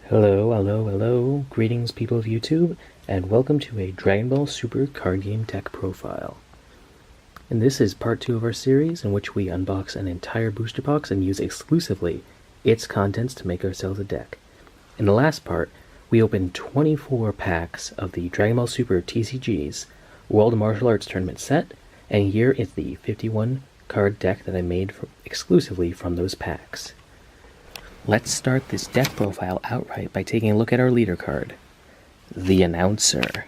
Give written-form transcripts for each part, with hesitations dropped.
Hello, hello, hello. Greetings, people of YouTube, and welcome to a Dragon Ball Super card game deck profile. And this is part 2 of our series in which we unbox an entire booster box and use exclusively its contents to make ourselves a deck. In the last part, we opened 24 packs of the Dragon Ball Super TCG's World Martial Arts Tournament set, and here is the 51 card deck that I made exclusively from those packs. Let's start this deck profile outright by taking a look at our leader card, the Announcer.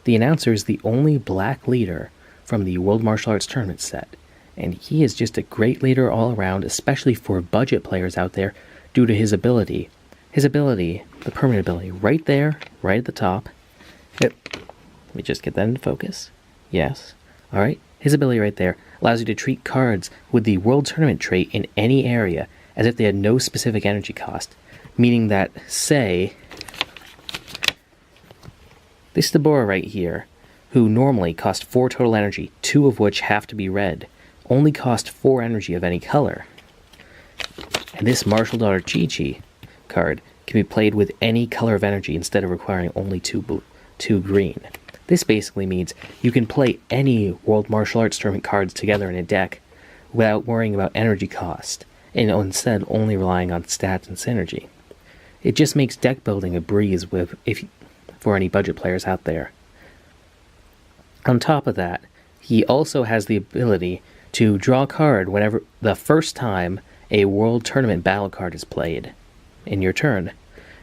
The Announcer is the only black leader from the World Martial Arts Tournament set, and he is just a great leader all around, especially for budget players out there, due to his ability. His ability, the permanent ability, right there, right at the top. Let me just get that into focus. Yes. Alright, his ability right there allows you to treat cards with the World Tournament trait in any area as if they had no specific energy cost, meaning that, say, this Deborah right here, who normally cost 4 total energy, 2 of which have to be red, only cost 4 energy of any color. And this Martial Daughter Chi-Chi card can be played with any color of energy instead of requiring only 2 green. This basically means you can play any World Martial Arts Tournament cards together in a deck without worrying about energy cost, and instead only relying on stats and synergy. It just makes deck building a breeze for any budget players out there. On top of that, he also has the ability to draw a card whenever the first time a World Tournament battle card is played in your turn.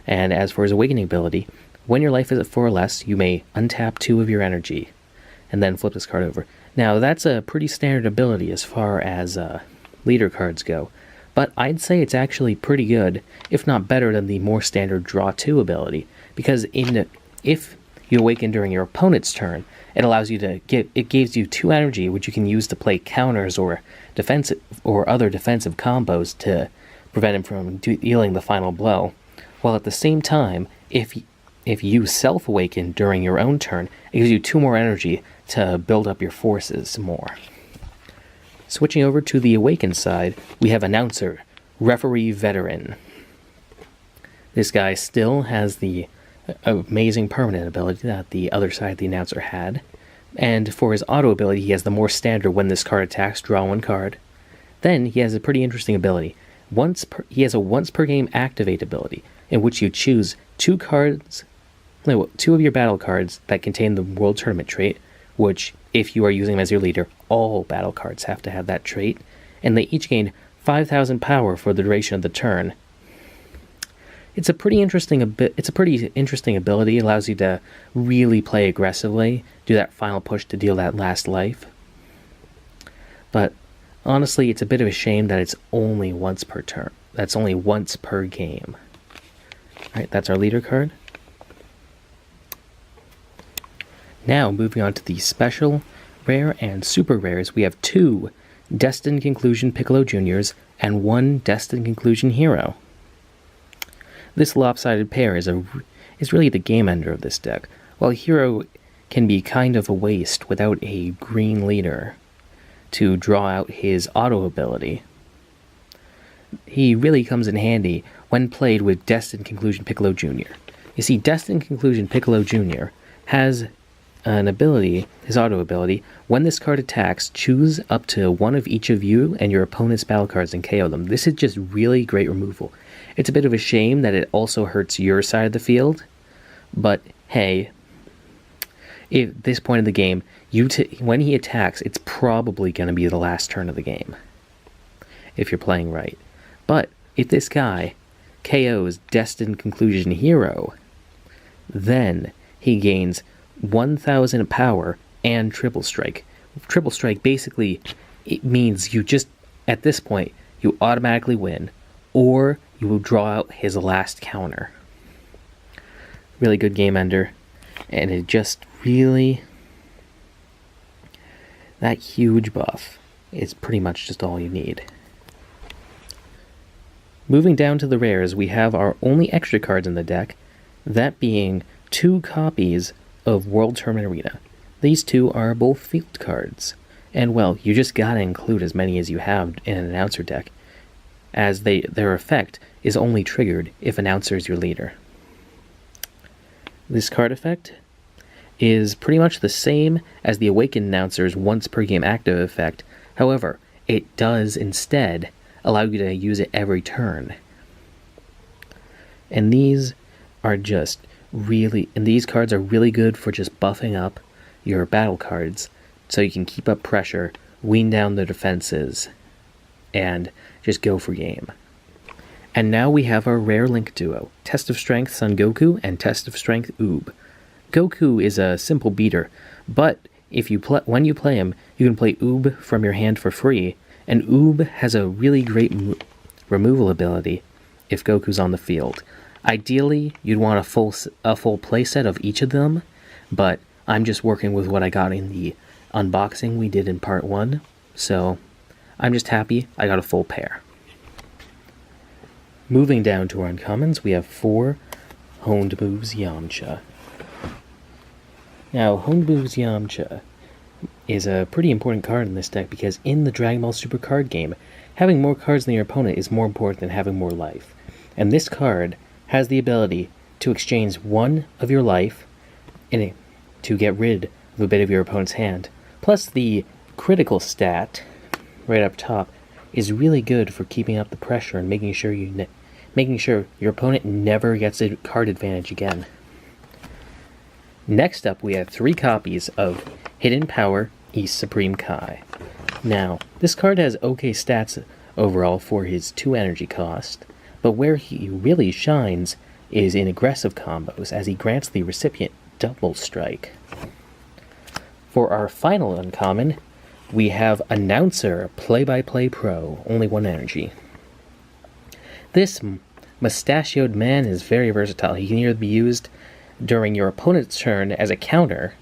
And as for his Awakening ability, when your life is at 4 or less, you may untap 2 of your energy and then flip this card over. Now, that's a pretty standard ability as far as leader cards go, but I'd say it's actually pretty good, if not better than the more standard Draw 2 ability, because if you awaken during your opponent's turn, it allows you to it gives you 2 energy, which you can use to play counters or defensive or other defensive combos to prevent him from dealing the final blow. While at the same time, if you self-awaken during your own turn, it gives you 2 more energy to build up your forces more. Switching over to the Awakened side, we have Announcer, Referee Veteran. This guy still has the amazing permanent ability that the other side of the Announcer had, and for his auto ability he has the more standard when this card attacks, draw 1 card. Then he has a pretty interesting ability. He has a once per game activate ability, in which you choose 2 of your battle cards that contain the World Tournament trait, which, if you are using them as your leader, all battle cards have to have that trait, and they each gain 5,000 power for the duration of the turn. It's a pretty interesting ability. It allows you to really play aggressively, do that final push to deal that last life. But honestly, it's a bit of a shame that it's only once per turn. That's only once per game. Alright, that's our leader card. Now, moving on to the special, rare, and super rares, we have 2 Destined Conclusion Piccolo Juniors and 1 Destined Conclusion Hero. This lopsided pair is really the game ender of this deck, while Hero can be kind of a waste without a green leader to draw out his auto ability. He really comes in handy when played with Destined Conclusion Piccolo Jr. You see, Destined Conclusion Piccolo Jr. has an ability, his auto ability. When this card attacks, choose up to 1 of each of you and your opponent's battle cards and KO them. This is just really great removal. It's a bit of a shame that it also hurts your side of the field, but hey, at this point of the game, when he attacks, it's probably going to be the last turn of the game, if you're playing right. But if this guy KOs Destined Conclusion Hero, then he gains 1,000 power and Triple Strike. Triple Strike basically, it means you just, at this point, you automatically win, or you will draw out his last counter. Really good game ender, and it just really, that huge buff is pretty much just all you need. Moving down to the rares, we have our only extra cards in the deck, that being 2 copies of World Tournament Arena. These 2 are both field cards, and well, you just gotta include as many as you have in an Announcer deck. as their effect is only triggered if Announcer is your leader. This card effect is pretty much the same as the Awakened Announcer's once per game active effect. However, it does instead allow you to use it every turn. And these cards are really good for just buffing up your battle cards so you can keep up pressure, wean down the defenses, and just go for game. And now we have our rare Link duo, Test of Strength Son Goku and Test of Strength Oob. Goku is a simple beater, but when you play him, you can play Oob from your hand for free, and Oob has a really great removal ability if Goku's on the field. Ideally, you'd want a full playset of each of them, but I'm just working with what I got in the unboxing we did in part 1, so I'm just happy I got a full pair. Moving down to our uncommons, we have 4 Honed Moves Yamcha. Now, Honed Moves Yamcha is a pretty important card in this deck because in the Dragon Ball Super card game, having more cards than your opponent is more important than having more life. And this card has the ability to exchange 1 of your life to get rid of a bit of your opponent's hand. Plus, the critical stat right up top is really good for keeping up the pressure and making sure your opponent never gets a card advantage again. Next up, we have 3 copies of Hidden Power East Supreme Kai. Now, this card has okay stats overall for his 2 energy cost, but where he really shines is in aggressive combos, as he grants the recipient double strike. For our final uncommon, we have Announcer Play-by-Play Pro, only 1 energy. This mustachioed man is very versatile. He can either be used during your opponent's turn as a counter,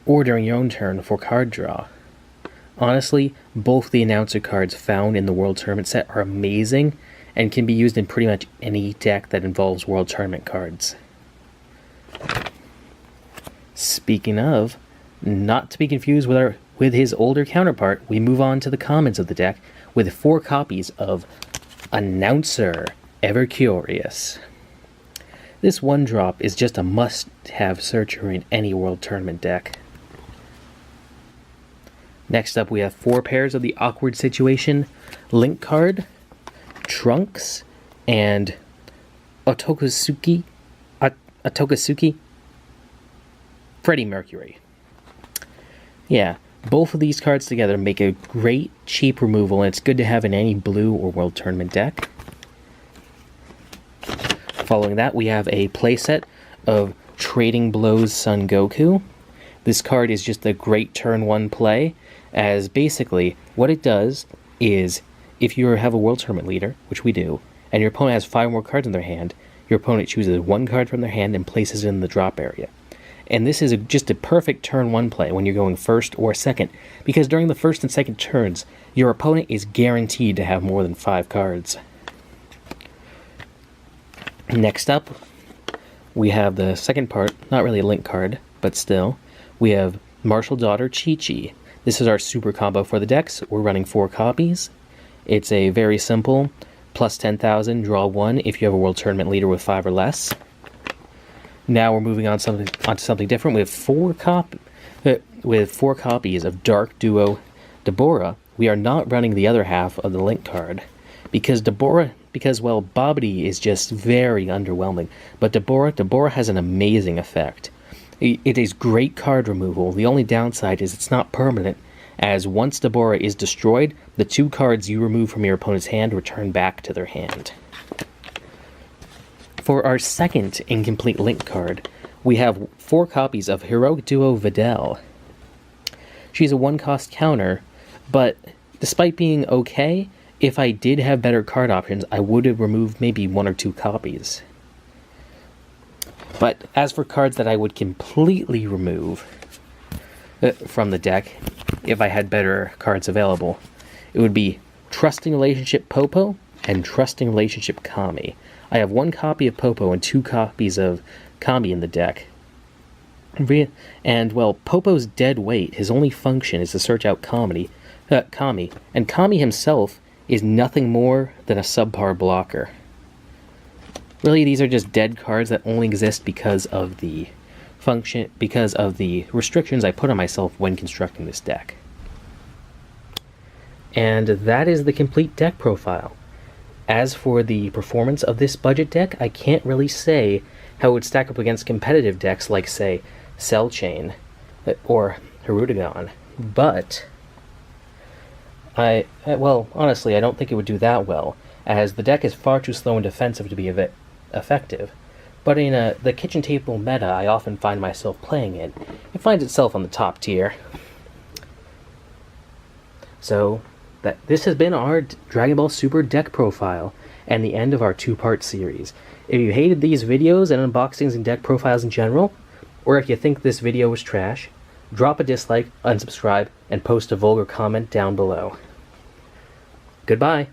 or during your own turn for card draw. Honestly, both the Announcer cards found in the World Tournament set are amazing, and can be used in pretty much any deck that involves World Tournament cards. Speaking of, not to be confused with his older counterpart, we move on to the commons of the deck with 4 copies of Announcer Ever Curious. This 1-drop is just a must-have searcher in any World Tournament deck. Next up, we have 4 pairs of the Awkward Situation Link card, Trunks, and Otokasuki Freddie Mercury. Yeah, both of these cards together make a great cheap removal, and it's good to have in any blue or World Tournament deck. Following that, we have a playset of Trading Blows Son Goku. This card is just a great turn 1 play, as basically what it does is if you have a World Tournament leader, which we do, and your opponent has 5 more cards in their hand, your opponent chooses 1 card from their hand and places it in the drop area. And this is just a perfect turn 1 play when you're going first or second, because during the first and second turns, your opponent is guaranteed to have more than 5 cards. Next up, we have the second part, not really a Link card, but still, we have Martial Daughter Chi-Chi. This is our super combo for the decks. We're running 4 copies. It's a very simple, plus 10,000, draw 1 if you have a World Tournament leader with 5 or less. Now we're moving on to something different. We have 4 copies of Dark Duo Dabura. We are not running the other half of the Link card because Babidi is just very underwhelming. But Dabura has an amazing effect. It is great card removal. The only downside is it's not permanent, as once Dabura is destroyed, the 2 cards you remove from your opponent's hand return back to their hand. For our second incomplete Link card, we have 4 copies of Heroic Duo Videl. She's a 1-cost counter, but despite being okay, if I did have better card options, I would have removed maybe 1 or 2 copies. But as for cards that I would completely remove from the deck, if I had better cards available, it would be Trusting Relationship Popo and Trusting Relationship Kami. I have 1 copy of Popo and 2 copies of Kami in the deck. And, well, Popo's dead weight, his only function is to search out Kami, and Kami himself is nothing more than a subpar blocker. Really, these are just dead cards that only exist because of the restrictions I put on myself when constructing this deck. And that is the complete deck profile. As for the performance of this budget deck, I can't really say how it would stack up against competitive decks like, say, Cell Chain or Hirudegarn, but well, honestly, I don't think it would do that well, as the deck is far too slow and defensive to be effective. But in the kitchen table meta I often find myself playing in, it finds itself on the top tier. So, this has been our Dragon Ball Super deck profile, and the end of our two-part series. If you hated these videos and unboxings and deck profiles in general, or if you think this video was trash, drop a dislike, unsubscribe, and post a vulgar comment down below. Goodbye.